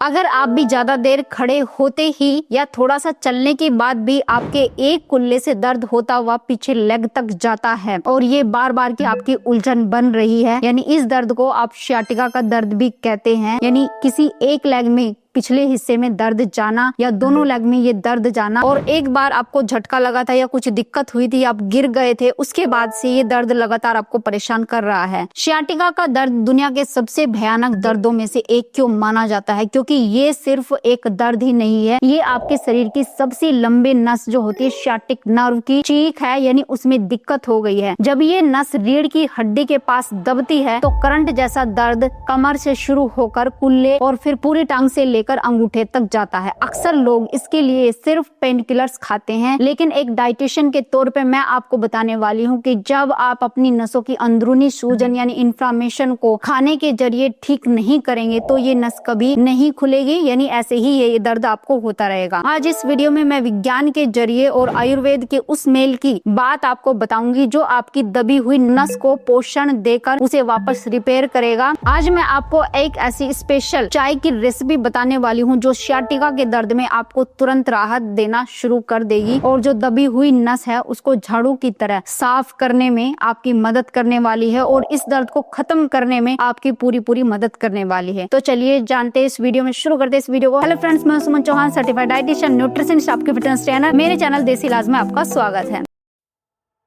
अगर आप भी ज्यादा देर खड़े होते ही या थोड़ा सा चलने के बाद भी आपके एक कुल्ले से दर्द होता हुआ पीछे लेग तक जाता है और ये बार बार की आपकी उलझन बन रही है, यानी इस दर्द को आप sciatica का दर्द भी कहते हैं। यानी किसी एक लेग में पिछले हिस्से में दर्द जाना या दोनों लेग में ये दर्द जाना, और एक बार आपको झटका लगा था या कुछ दिक्कत हुई थी, आप गिर गए थे, उसके बाद से ये दर्द लगातार आपको परेशान कर रहा है। sciatica का दर्द दुनिया के सबसे भयानक दर्दों में से एक क्यों माना जाता है? क्योंकि ये सिर्फ एक दर्द ही नहीं है, ये आपके शरीर की सबसे लंबे नस जो होती है sciatic नर्व की चीख है, यानी उसमें दिक्कत हो गई है। जब ये नस रीढ़ की हड्डी के पास दबती है तो करंट जैसा दर्द कमर से शुरू होकर कुल्ले और फिर पूरी टांग से कर अंगूठे तक जाता है। अक्सर लोग इसके लिए सिर्फ पेन किलर्स खाते हैं, लेकिन एक डाइटिशियन के तौर पे मैं आपको बताने वाली हूँ कि जब आप अपनी नसों की अंदरूनी सूजन यानी इन्फ्लामेशन को खाने के जरिए ठीक नहीं करेंगे तो ये नस कभी नहीं खुलेगी, यानी ऐसे ही ये दर्द आपको होता रहेगा। आज इस वीडियो में मैं विज्ञान के जरिए और आयुर्वेद के उस मेल की बात आपको बताऊंगी जो आपकी दबी हुई नस को पोषण देकर उसे वापस रिपेयर करेगा। आज मैं आपको एक ऐसी स्पेशल चाय की रेसिपी बताने वाली हूँ जो sciatica के दर्द में आपको तुरंत राहत देना शुरू कर देगी और जो दबी हुई नस है उसको झाड़ू की तरह साफ करने में आपकी मदद करने वाली है और इस दर्द को खत्म करने में आपकी पूरी मदद करने वाली है। तो चलिए जानते हैं, इस वीडियो में शुरू करते हैं इस वीडियो को। हेलो फ्रेंड्स, मैं सुमन चौहान, सर्टिफाइड डाइटिशियन, न्यूट्रिशनिस्ट, आपके फिटनेस ट्रेनर। मेरे चैनल देसी इलाज में आपका स्वागत है।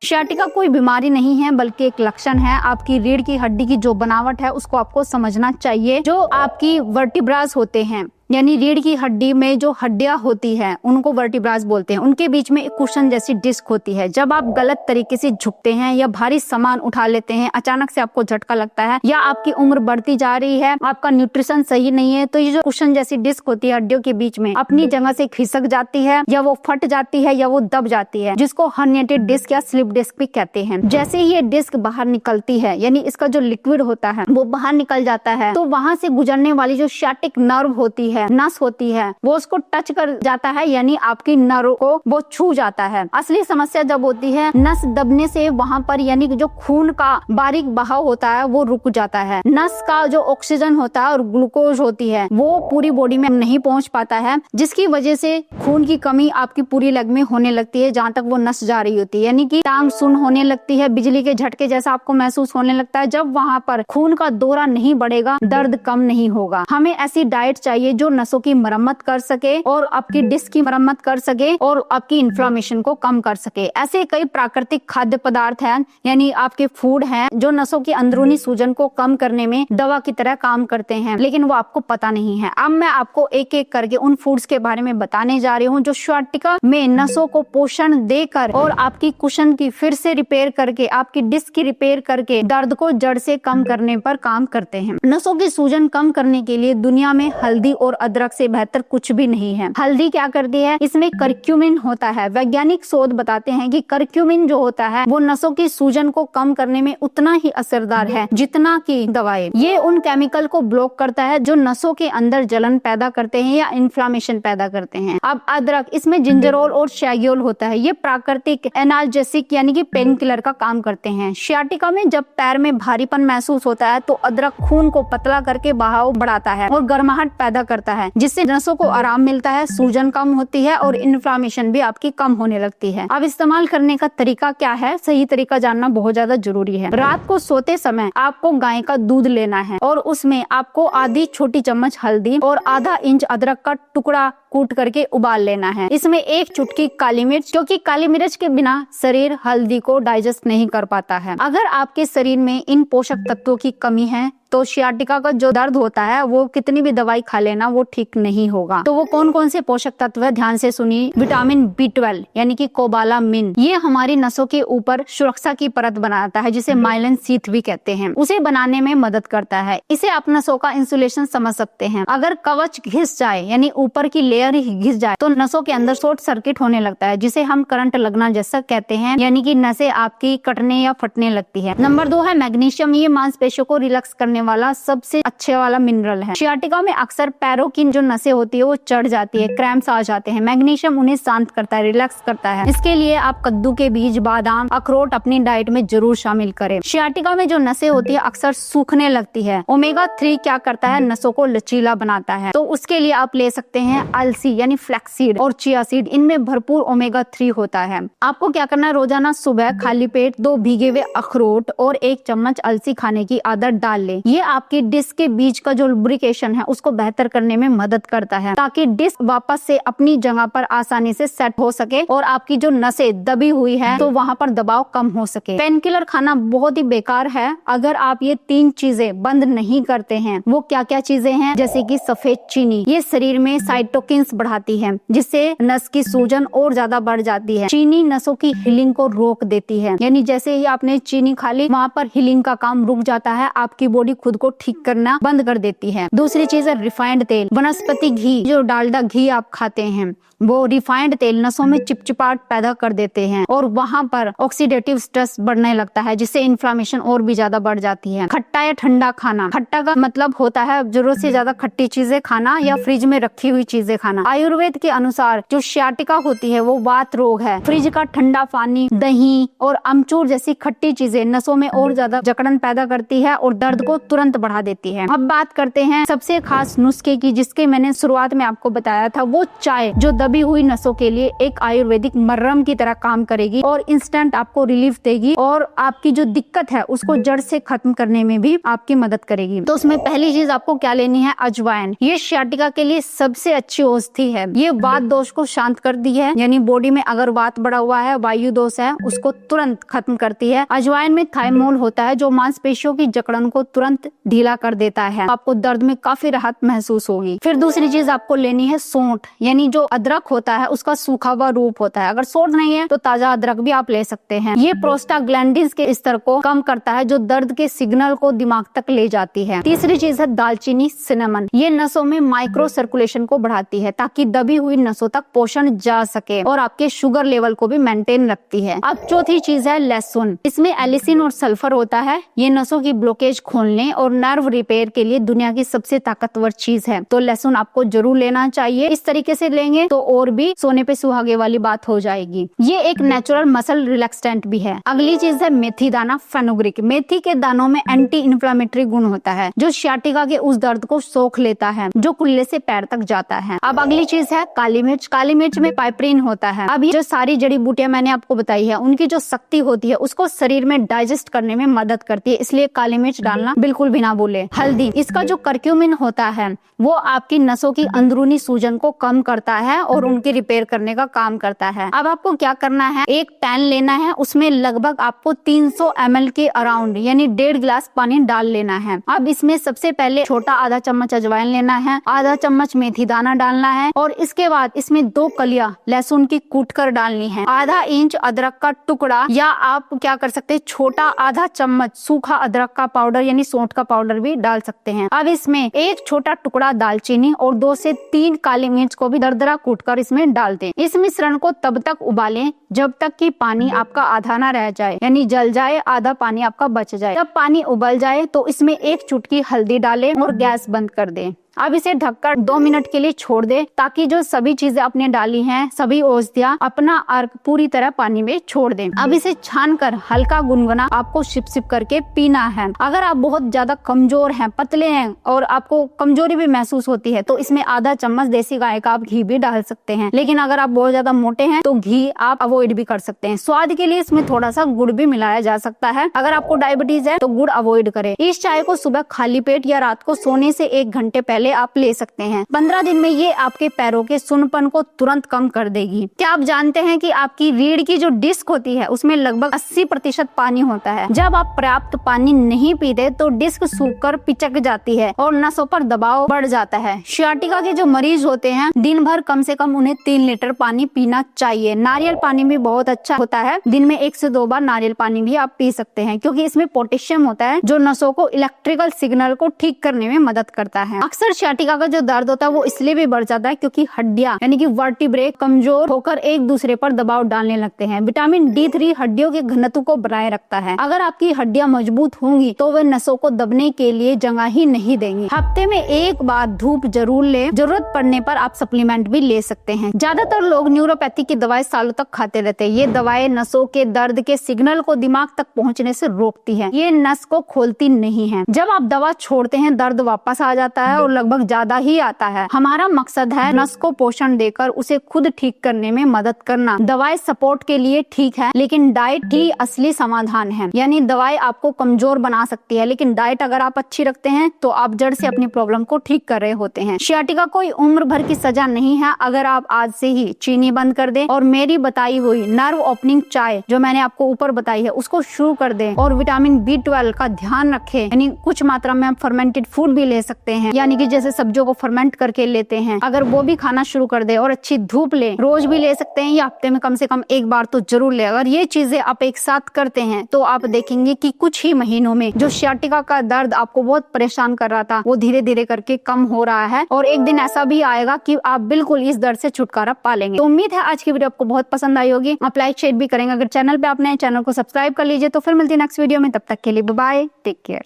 sciatica कोई बीमारी नहीं है बल्कि एक लक्षण है। आपकी रीढ़ की हड्डी की जो बनावट है उसको आपको समझना चाहिए। जो आपकी वर्टिब्रास होते हैं यानी रीढ़ की हड्डी में जो हड्डियां होती हैं उनको वर्टिब्रास बोलते हैं, उनके बीच में एक कुशन जैसी डिस्क होती है। जब आप गलत तरीके से झुकते हैं या भारी सामान उठा लेते हैं, अचानक से आपको झटका लगता है या आपकी उम्र बढ़ती जा रही है, आपका न्यूट्रिशन सही नहीं है, तो ये जो कुशन जैसी डिस्क होती है हड्डियों के बीच में अपनी जगह से खिसक जाती है या वो फट जाती है या वो दब जाती है, जिसको हर्निएटेड डिस्क या स्लिप डिस्क भी कहते हैं। जैसे ही ये डिस्क बाहर निकलती है यानी इसका जो लिक्विड होता है वो बाहर निकल जाता है, तो वहां से गुजरने वाली जो sciatic नर्व होती है, नस होती है, वो उसको टच कर जाता है, यानी आपकी नर्व को वो छू जाता है। असली समस्या जब होती है नस दबने से वहां पर यानी जो खून का बारीक बहाव होता है वो रुक जाता है। नस का जो ऑक्सीजन होता है और ग्लूकोज होती है वो पूरी बॉडी में नहीं पहुंच पाता है, जिसकी वजह से खून की कमी आपकी पूरी लेग में होने लगती है जहाँ तक वो नस जा रही होती है, यानी कि टांग सुन्न होने लगती है, बिजली के झटके जैसा आपको महसूस होने लगता है। जब वहाँ पर खून का दौरा नहीं बढ़ेगा दर्द कम नहीं होगा। हमें ऐसी डाइट चाहिए जो नसों की मरम्मत कर सके और आपकी डिस्क की मरम्मत कर सके और आपकी इन्फ्लामेशन को कम कर सके। ऐसे कई प्राकृतिक खाद्य पदार्थ हैं यानी आपके फूड हैं जो नसों की अंदरूनी सूजन को कम करने में दवा की तरह काम करते हैं, लेकिन वो आपको पता नहीं है। अब मैं आपको एक एक करके उन फूड्स के बारे में बताने जा रही हूँ जो sciatica में नसों को पोषण देकर और आपकी कुशन की फिर से रिपेयर करके, आपकी डिस्क की रिपेयर करके दर्द को जड़ से कम करने पर काम करते हैं। नसों की सूजन कम करने के लिए दुनिया में हल्दी और अदरक से बेहतर कुछ भी नहीं है। हल्दी क्या करती है, इसमें करक्यूमिन होता है। वैज्ञानिक शोध बताते हैं कि करक्यूमिन जो होता है वो नसों की सूजन को कम करने में उतना ही असरदार है जितना कि दवाएं। ये उन केमिकल को ब्लॉक करता है जो नसों के अंदर जलन पैदा करते हैं या इन्फ्लामेशन पैदा करते हैं। अब अदरक, इसमें जिंजरोल और शैगियोल होता है, ये प्राकृतिक एनाल्जेसिक यानी कि पेन किलर का काम करते हैं। sciatica में जब पैर में भारीपन महसूस होता है तो अदरक खून को पतला करके बहाव बढ़ाता है और गर्माहट पैदा करता है, जिससे नसों को आराम मिलता है, सूजन कम होती है और इन्फ्लामेशन भी आपकी कम होने लगती है। अब इस्तेमाल करने का तरीका क्या है, सही तरीका जानना बहुत ज्यादा जरूरी है। रात को सोते समय आपको गाय का दूध लेना है और उसमें आपको आधी छोटी चम्मच हल्दी और आधा इंच अदरक का टुकड़ा कूट करके उबाल लेना है। इसमें एक चुटकी काली मिर्च, क्योंकि काली मिर्च के बिना शरीर हल्दी को डाइजेस्ट नहीं कर पाता है। अगर आपके शरीर में इन पोषक तत्वों की कमी है तो sciatica का जो दर्द होता है वो कितनी भी दवाई खा लेना वो ठीक नहीं होगा। तो वो कौन कौन से पोषक तत्व है, ध्यान से सुनिए। विटामिन B12 यानी कि कोबालामिन, ये हमारी नसों के ऊपर सुरक्षा की परत बनाता है जिसे माइलिन शीथ भी कहते हैं, उसे बनाने में मदद करता है। इसे आप नसों का इंसुलेशन समझ सकते हैं। अगर कवच घिस जाए यानी ऊपर की लेयर ही घिस जाए तो नसों के अंदर शॉर्ट सर्किट होने लगता है, जिसे हम करंट लगना जैसा कहते हैं, यानी कि नसें आपकी कटने या फटने लगती है। नंबर 2 है मैग्नीशियम। ये मांसपेशियों को रिलैक्स करने वाला सबसे अच्छे वाला मिनरल है। सियाटिका में अक्सर पैरों की जो नसें होती है वो चढ़ जाती है, क्रैम्प्स आ जाते हैं। मैग्नीशियम उन्हें शांत करता है, रिलैक्स करता है। इसके लिए आप कद्दू के बीज, बादाम, अखरोट अपनी डाइट में जरूर शामिल करें। सियाटिका में जो नसें होती है अक्सर सूखने लगती है। ओमेगा 3 क्या करता है, नसों को लचीला बनाता है। तो उसके लिए आप ले सकते हैं अलसी यानी फ्लैक्सीड और चिया सीड। इनमें भरपूर ओमेगा 3 होता है। आपको क्या करना है, रोजाना सुबह खाली पेट 2 भीगे हुए अखरोट और 1 चम्मच अलसी खाने की आदत डाल ले। ये आपकी डिस्क के बीच का जो लुब्रिकेशन है उसको बेहतर करने में मदद करता है, ताकि डिस्क वापस से अपनी जगह पर आसानी से सेट हो सके और आपकी जो नसें दबी हुई है तो वहाँ पर दबाव कम हो सके। पेन किलर खाना बहुत ही बेकार है अगर आप ये 3 चीजें बंद नहीं करते हैं। वो क्या क्या चीजें हैं, जैसे कि सफेद चीनी, ये शरीर में साइटोकिन्स बढ़ाती है, जिससे नस की सूजन और ज्यादा बढ़ जाती है। चीनी नसों की हीलिंग को रोक देती है, यानी जैसे ही आपने चीनी खा ली वहाँ पर हीलिंग का काम रुक जाता है, आपकी बॉडी खुद को ठीक करना बंद कर देती है। दूसरी चीज है रिफाइंड तेल। वनस्पति घी, जो डालडा घी आप खाते हैं, वो रिफाइंड तेल नसों में चिपचिपाहट पैदा कर देते हैं और वहाँ पर ऑक्सीडेटिव स्ट्रेस बढ़ने लगता है, जिससे इन्फ्लामेशन और भी ज्यादा बढ़ जाती है। खट्टा या ठंडा खाना। खट्टा का मतलब होता है जरूरत से ज्यादा खट्टी चीजें खाना या फ्रिज में रखी हुई चीजें खाना। आयुर्वेद के अनुसार जो सियाटिका होती है वो वात रोग है। फ्रिज का ठंडा पानी, दही और अमचूर जैसी खट्टी चीजें नसों में और ज्यादा जकड़न पैदा करती है और दर्द को तुरंत बढ़ा देती है। अब बात करते हैं सबसे खास नुस्खे की, जिसके मैंने शुरुआत में आपको बताया था। वो चाय, जो दबी हुई नसों के लिए एक आयुर्वेदिक मर्रम की तरह काम करेगी और इंस्टेंट आपको रिलीफ देगी और आपकी जो दिक्कत है उसको जड़ से खत्म करने में भी आपकी मदद करेगी। तो उसमें पहली चीज आपको क्या लेनी है, अजवाइन। ये सियाटिका के लिए सबसे अच्छी औषधि है। ये वात दोष को शांत करती है, यानी बॉडी में अगर वात बढ़ा हुआ है, वायु दोष है, उसको तुरंत खत्म करती है। अजवाइन में थाइमोल होता है जो मांसपेशियों की जकड़न को तुरंत ढीला कर देता है। आपको दर्द में काफी राहत महसूस होगी। फिर दूसरी चीज आपको लेनी है सौंठ, यानी जो अदरक होता है उसका सूखा हुआ रूप होता है। अगर सौंठ नहीं है तो ताजा अदरक भी आप ले सकते हैं। ये प्रोस्टाग्लैंडिन्स के स्तर को कम करता है, जो दर्द के सिग्नल को दिमाग तक ले जाती है। तीसरी चीज है दालचीनी, सिनेमन। ये नसों में माइक्रो सर्कुलेशन को बढ़ाती है, ताकि दबी हुई नसों तक पोषण जा सके और आपके शुगर लेवल को भी मेंटेन रखती है। अब चौथी चीज है लहसुन। इसमें एलिसिन और सल्फर होता है। ये नसों की ब्लॉकेज खोलने और नर्व रिपेयर के लिए दुनिया की सबसे ताकतवर चीज है। तो लहसुन आपको जरूर लेना चाहिए। इस तरीके से लेंगे तो और भी सोने पे सुहागे वाली बात हो जाएगी। ये एक नेचुरल मसल रिलैक्सेंट भी है। अगली चीज है मेथी दाना, फेनुग्रीक। मेथी के दानों में एंटी इन्फ्लेमेटरी गुण होता है, जो सियाटिका के उस दर्द को सोख लेता है जो कुल्ले से पैर तक जाता है। अब अगली चीज है काली मिर्च। काली मिर्च में पाइपरीन होता है। अब ये जो सारी जड़ी बूटियां मैंने आपको बताई है, उनकी जो शक्ति होती है उसको शरीर में डाइजेस्ट करने में मदद करती है, इसलिए काली मिर्च डालना बिल्कुल भी ना भूले। हल्दी, इसका जो करक्यूमिन होता है वो आपकी नसों की अंदरूनी सूजन को कम करता है और उनकी रिपेयर करने का काम करता है। अब आपको क्या करना है, एक पैन लेना है, उसमें लगभग आपको 300 ml के अराउंड यानी 1.5 गिलास पानी डाल लेना है। अब इसमें सबसे पहले छोटा आधा चम्मच अजवाइन लेना है, आधा चम्मच मेथी दाना डालना है और इसके बाद इसमें 2 कलियां लहसुन की कूट कर डालनी है, आधा इंच अदरक का टुकड़ा, या आप क्या कर सकते हैं छोटा आधा चम्मच सूखा अदरक का पाउडर यानी सौंठ का पाउडर भी डाल सकते हैं। अब इसमें एक छोटा टुकड़ा दालचीनी और 2 से 3 काली मिर्च को भी दरदरा कूटकर इसमें डाल दें। इस मिश्रण को तब तक उबालें जब तक कि पानी आपका आधा ना रह जाए, यानी जल जाए, आधा पानी आपका बच जाए। जब पानी उबल जाए तो इसमें 1 चुटकी हल्दी डालें और गैस बंद कर दें। अब इसे ढककर 2 मिनट के लिए छोड़ दे, ताकि जो सभी चीजें आपने डाली हैं, सभी औषधियां अपना अर्क पूरी तरह पानी में छोड़ दें। अब इसे छानकर हल्का गुनगुना आपको सिप सिप करके पीना है। अगर आप बहुत ज्यादा कमजोर हैं, पतले हैं और आपको कमजोरी भी महसूस होती है तो इसमें आधा चम्मच देसी गाय का आप घी भी डाल सकते हैं। लेकिन अगर आप बहुत ज्यादा मोटे हैं तो घी आप अवॉइड भी कर सकते हैं। स्वाद के लिए इसमें थोड़ा सा गुड़ भी मिलाया जा सकता है। अगर आपको डायबिटीज है तो गुड़ अवॉइड करें। इस चाय को सुबह खाली पेट या रात को सोने से 1 घंटे पहले आप ले सकते हैं। 15 दिन में ये आपके पैरों के सुन्नपन को तुरंत कम कर देगी। क्या आप जानते हैं कि आपकी रीढ़ की जो डिस्क होती है उसमें लगभग 80% पानी होता है। जब आप पर्याप्त पानी नहीं पीते तो डिस्क सूखकर पिचक जाती है और नसों पर दबाव बढ़ जाता है। सियाटिका के जो मरीज होते हैं दिन भर कम से कम उन्हें 3 लीटर पानी पीना चाहिए। नारियल पानी भी बहुत अच्छा होता है। दिन में 1 से 2 बार नारियल पानी भी आप पी सकते हैं, क्योंकि इसमें पोटेशियम होता है जो नसों को इलेक्ट्रिकल सिग्नल को ठीक करने में मदद करता है। अक्सर सियाटिका का जो दर्द होता है वो इसलिए भी बढ़ जाता है क्योंकि हड्डियां यानी कि वर्टिब्रे कमजोर होकर एक दूसरे पर दबाव डालने लगते हैं। विटामिन D3 हड्डियों के घनत्व को बनाए रखता है। अगर आपकी हड्डियां मजबूत होंगी तो वे नसों को दबने के लिए जगह ही नहीं देंगी। हफ्ते में एक बार धूप जरूर ले, जरूरत पड़ने पर आप सप्लीमेंट भी ले सकते हैं। ज्यादातर लोग न्यूरोपैथी की दवाएं सालों तक खाते रहते हैं। ये दवाएं नसों के दर्द के सिग्नल को दिमाग तक पहुंचने से रोकती है, ये नस को खोलती नहीं है। जब आप दवा छोड़ते हैं दर्द वापस आ जाता है और लगभग ज्यादा ही आता है। हमारा मकसद है नस को पोषण देकर उसे खुद ठीक करने में मदद करना। दवाएं सपोर्ट के लिए ठीक है, लेकिन डाइट ही असली समाधान है। यानी दवाएं आपको कमजोर बना सकती है, लेकिन डाइट अगर आप अच्छी रखते हैं तो आप जड़ से अपनी प्रॉब्लम को ठीक कर रहे होते हैं। सियाटिका कोई उम्र भर की सजा नहीं है। अगर आप आज से ही चीनी बंद कर दें और मेरी बताई हुई नर्व ओपनिंग चाय जो मैंने आपको ऊपर बताई है उसको शुरू कर दें और विटामिन B12 का ध्यान रखें, यानी कुछ मात्रा में आप फर्मेंटेड फूड भी ले सकते हैं, यानी कि जैसे सब्जियों को फर्मेंट करके लेते हैं, अगर वो भी खाना शुरू कर दे और अच्छी धूप ले, रोज भी ले सकते हैं या हफ्ते में कम से कम एक बार तो जरूर ले। अगर ये चीजें आप एक साथ करते हैं तो आप देखेंगे कि कुछ ही महीनों में जो सियाटिका का दर्द आपको बहुत परेशान कर रहा था वो धीरे धीरे करके कम हो रहा है और एक दिन ऐसा भी आएगा कि आप बिल्कुल इस दर्द से छुटकारा पा लेंगे। तो उम्मीद है आज की वीडियो आपको बहुत पसंद आई होगी। आप लाइक शेयर भी करेंगे। अगर चैनल पे आपने चैनल को सब्सक्राइब कर लीजिए। तो फिर मिलती है नेक्स्ट वीडियो में, तब तक के लिए बाय, टेक केयर।